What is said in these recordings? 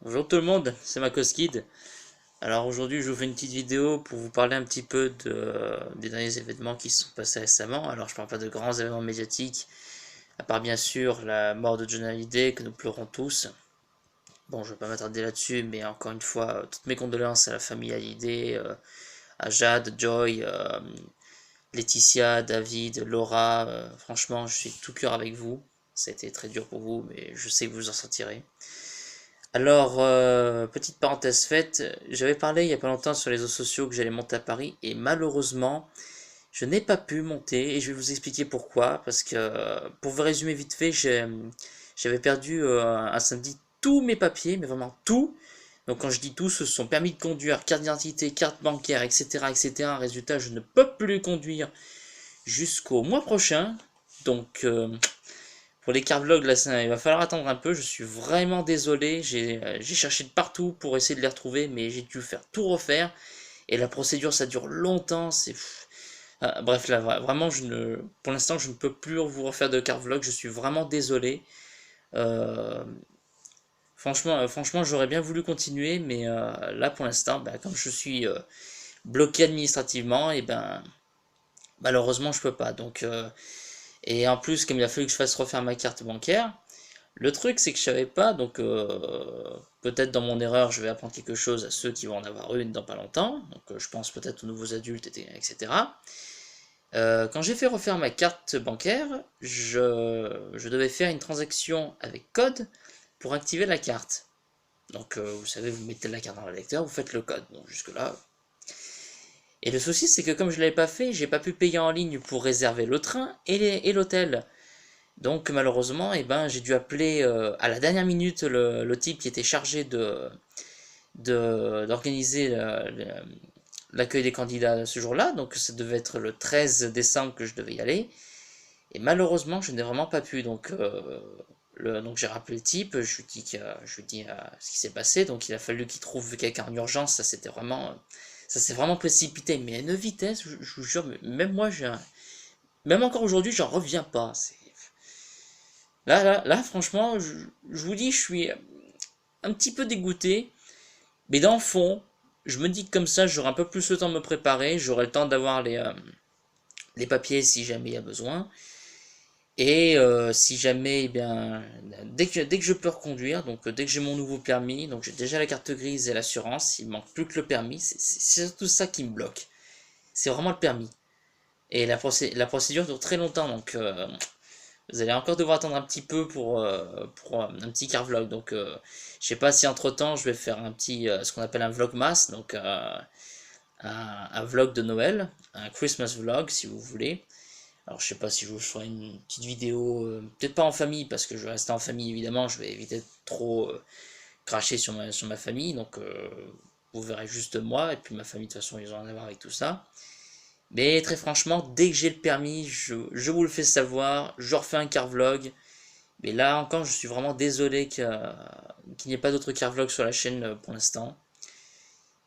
Bonjour tout le monde, c'est Makoskid. Alors aujourd'hui je vous fais une petite vidéo pour vous parler un petit peu des derniers événements qui se sont passés récemment. Alors je parle pas de grands événements médiatiques, à part bien sûr la mort de John Hallyday que nous pleurons tous. Bon, je vais pas m'attarder là-dessus, mais encore une fois, toutes mes condoléances à la famille Hallyday, à Jade, Joy, Laetitia, David, Laura. Franchement, je suis de tout cœur avec vous. Ça a été très dur pour vous, mais je sais que vous en sortirez. Alors, petite parenthèse faite, j'avais parlé il y a pas longtemps sur les réseaux sociaux que j'allais monter à Paris et malheureusement, je n'ai pas pu monter et je vais vous expliquer pourquoi. Parce que, pour vous résumer vite fait, j'avais perdu un samedi tous mes papiers, mais vraiment tout. Donc quand je dis tout, ce sont permis de conduire, carte d'identité, carte bancaire, etc., etc. Résultat, je ne peux plus conduire jusqu'au mois prochain. Donc, pour les carvlogs, là, il va falloir attendre un peu. Je suis vraiment désolé. J'ai cherché de partout pour essayer de les retrouver, mais j'ai dû faire tout refaire. Et la procédure, ça dure longtemps. Bref, là, vraiment, pour l'instant, je ne peux plus vous refaire de carvlog. Je suis vraiment désolé. Euh, franchement, j'aurais bien voulu continuer, mais là, pour l'instant, bah, comme je suis bloqué administrativement, et ben, malheureusement, je peux pas. Et en plus, comme il a fallu que je fasse refaire ma carte bancaire. Le truc, c'est que je savais pas, donc peut-être dans mon erreur, je vais apprendre quelque chose à ceux qui vont en avoir une dans pas longtemps. Donc je pense peut-être aux nouveaux adultes, etc. Quand j'ai fait refaire ma carte bancaire, je devais faire une transaction avec code pour activer la carte. Donc vous savez, vous mettez la carte dans le lecteur, vous faites le code. Bon, jusque-là. Et le souci, c'est que comme je l'avais pas fait, j'ai pas pu payer en ligne pour réserver le train et l'hôtel. Donc malheureusement, eh ben, j'ai dû appeler à la dernière minute le type qui était chargé d'organiser l'accueil des candidats ce jour-là. Donc ça devait être le 13 décembre que je devais y aller. Et malheureusement, je n'ai vraiment pas pu. Donc j'ai rappelé le type, je lui dis ce qui s'est passé. Donc il a fallu qu'il trouve quelqu'un en urgence. Ça s'est vraiment précipité. Mais à une vitesse, je vous jure, même moi, même encore aujourd'hui, j'en reviens pas. Là, franchement, je vous dis, je suis un petit peu dégoûté, mais dans le fond, je me dis que comme ça, j'aurai un peu plus le temps de me préparer, j'aurai le temps d'avoir les papiers si jamais il y a besoin, et si jamais, eh bien, dès que je peux reconduire, donc dès que j'ai mon nouveau permis, donc j'ai déjà la carte grise et l'assurance, il manque plus que le permis, c'est surtout ça qui me bloque, c'est vraiment le permis. Et la procédure dure très longtemps, donc vous allez encore devoir attendre un petit peu pour un petit carvlog. Donc, je sais pas si entre-temps, je vais faire ce qu'on appelle un vlogmas, donc un vlog de Noël, un Christmas vlog si vous voulez. Alors, je sais pas si je vous ferai une petite vidéo, peut-être pas en famille, parce que je vais rester en famille évidemment, je vais éviter de trop cracher sur ma famille, donc vous verrez juste moi, et puis ma famille de toute façon ils ont rien à voir avec tout ça. Mais très franchement, dès que j'ai le permis, je vous le fais savoir, je refais un carvlog. Mais là encore, je suis vraiment désolé qu'il n'y ait pas d'autres carvlogs sur la chaîne pour l'instant.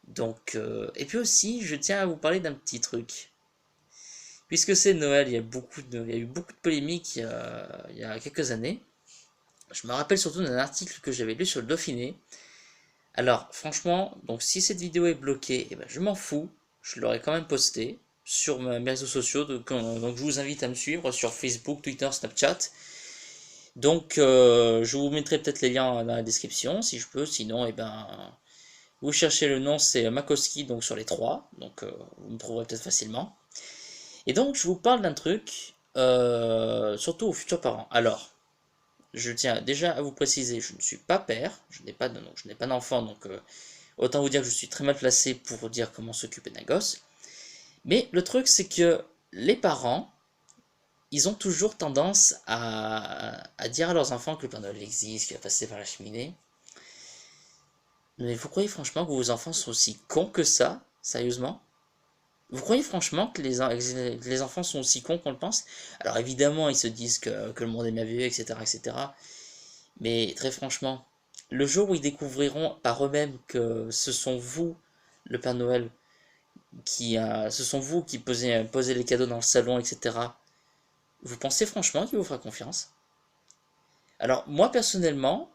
Donc, et puis aussi, je tiens à vous parler d'un petit truc. Puisque c'est Noël, il y a eu beaucoup de polémiques il y a quelques années. Je me rappelle surtout d'un article que j'avais lu sur le Dauphiné. Alors, franchement, donc si cette vidéo est bloquée, eh ben, je m'en fous. Je l'aurais quand même posté sur mes réseaux sociaux. Donc, je vous invite à me suivre sur Facebook, Twitter, Snapchat. Donc, je vous mettrai peut-être les liens dans la description si je peux. Sinon, eh ben, vous cherchez le nom, c'est Makoski, donc sur les trois. Donc, vous me trouverez peut-être facilement. Et donc, je vous parle d'un truc, surtout aux futurs parents. Alors, je tiens déjà à vous préciser, je ne suis pas père, je n'ai pas d'enfant, donc autant vous dire que je suis très mal placé pour dire comment s'occuper d'un gosse. Mais le truc, c'est que les parents, ils ont toujours tendance à dire à leurs enfants que le Père Noël existe, qu'il va passer par la cheminée. Mais vous croyez franchement que vos enfants sont aussi cons que ça? Sérieusement? Vous croyez franchement que les enfants sont aussi cons qu'on le pense? Alors évidemment, ils se disent que le monde est merveilleux, etc., etc. Mais très franchement, le jour où ils découvriront par eux-mêmes que ce sont vous, le Père Noël, ce sont vous qui posez les cadeaux dans le salon, etc. Vous pensez franchement qu'il vous fera confiance? Alors moi personnellement,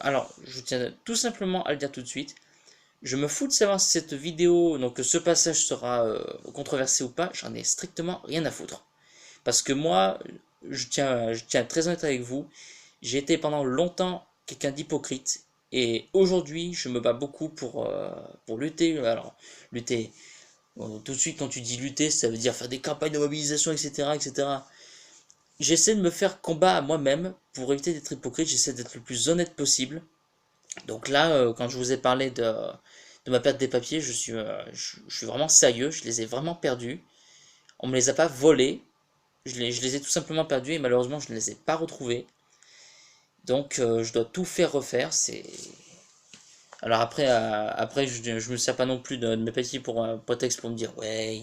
Alors, je tiens tout simplement à le dire tout de suite. Je me fous de savoir si cette vidéo, donc ce passage sera controversé ou pas, j'en ai strictement rien à foutre. Parce que moi, je tiens à être très honnête avec vous, j'ai été pendant longtemps quelqu'un d'hypocrite, et aujourd'hui, je me bats beaucoup pour lutter. Alors, lutter, tout de suite, quand tu dis lutter, ça veut dire faire des campagnes de mobilisation, etc., etc. J'essaie de me faire combat à moi-même pour éviter d'être hypocrite, j'essaie d'être le plus honnête possible. Donc là, quand je vous ai parlé de ma perte des papiers, je suis vraiment sérieux, je les ai vraiment perdus. On me les a pas volés, je les ai tout simplement perdus et malheureusement je ne les ai pas retrouvés. Donc je dois tout faire refaire. Alors après je me sers pas non plus de mes papiers pour un prétexte pour me dire ouais,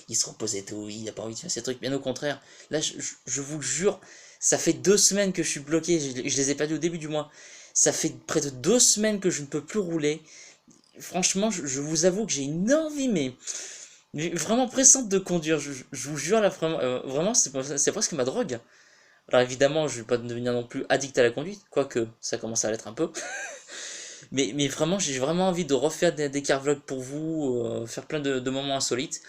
il se repose et tout, il a pas envie de faire ces trucs. Bien au contraire, là je vous jure, ça fait 2 semaines que je suis bloqué, je les ai perdus au début du mois. Ça fait près de 2 semaines que je ne peux plus rouler. Franchement, je vous avoue que j'ai une envie, mais vraiment pressante de conduire. Je vous jure, là, vraiment, c'est presque ma drogue. Alors évidemment, je vais pas devenir non plus addict à la conduite, quoique ça commence à l'être un peu. Mais vraiment, j'ai vraiment envie de refaire des carvlogs pour vous, faire plein de moments insolites.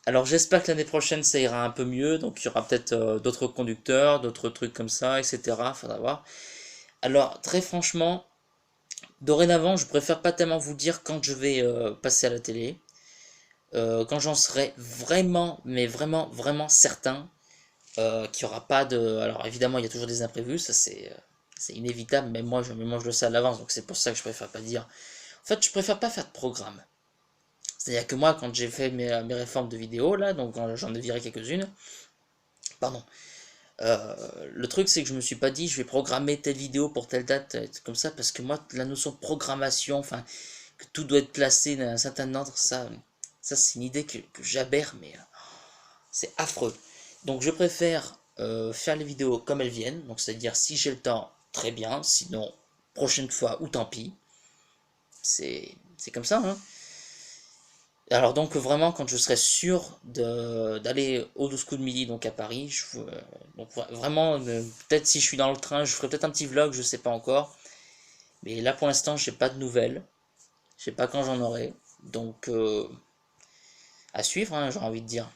Alors j'espère que l'année prochaine ça ira un peu mieux, donc il y aura peut-être d'autres conducteurs, d'autres trucs comme ça, etc. Faudra voir. Alors très franchement, dorénavant, je préfère pas tellement vous dire quand je vais passer à la télé. Quand j'en serai vraiment, mais vraiment, vraiment certain qu'il n'y aura pas de... Alors évidemment, il y a toujours des imprévus, ça c'est inévitable, mais moi je le sais à l'avance, donc c'est pour ça que je préfère pas dire. En fait, je préfère pas faire de programme. C'est-à-dire que moi, quand j'ai fait mes réformes de vidéo, là, donc j'en ai viré quelques-unes, pardon, le truc c'est que je me suis pas dit je vais programmer telle vidéo pour telle date, comme ça, parce que moi, la notion de programmation, enfin, que tout doit être placé dans un certain ordre, ça c'est une idée que j'aberre, mais c'est affreux. Donc je préfère faire les vidéos comme elles viennent, donc c'est-à-dire si j'ai le temps, très bien, sinon prochaine fois ou tant pis. C'est comme ça, hein. Alors donc vraiment quand je serai sûr d'aller au 12 coups de midi donc à Paris, donc vraiment peut-être si je suis dans le train, je ferai peut-être un petit vlog, je sais pas encore. Mais là pour l'instant j'ai pas de nouvelles, je sais pas quand j'en aurai, donc à suivre, hein, j'ai envie de dire.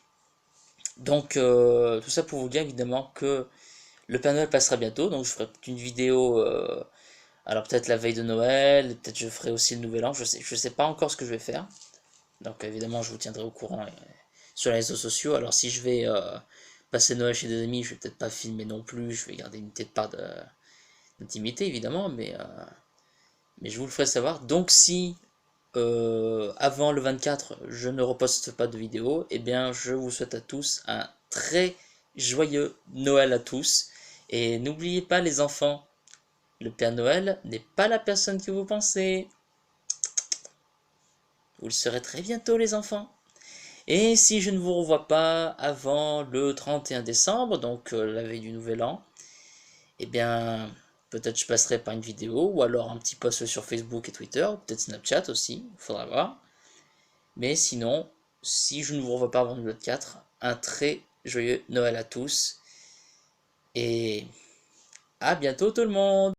Donc tout ça pour vous dire évidemment que le Père Noël passera bientôt, donc je ferai une vidéo, alors peut-être la veille de Noël, peut-être je ferai aussi le Nouvel An, je sais pas encore ce que je vais faire. Donc évidemment je vous tiendrai au courant sur les réseaux sociaux. Alors si je vais passer Noël chez des amis, je vais peut-être pas filmer non plus, je vais garder une petite part d'intimité évidemment, mais je vous le ferai savoir. Donc si avant le 24 je ne reposte pas de vidéo, eh bien je vous souhaite à tous un très joyeux Noël à tous. Et n'oubliez pas les enfants, le Père Noël n'est pas la personne que vous pensez. Vous le serez très bientôt les enfants. Et si je ne vous revois pas avant le 31 décembre, donc la veille du Nouvel An, eh bien, peut-être je passerai par une vidéo, ou alors un petit post sur Facebook et Twitter, ou peut-être Snapchat aussi, il faudra voir. Mais sinon, si je ne vous revois pas avant le 24, un très joyeux Noël à tous, et à bientôt tout le monde!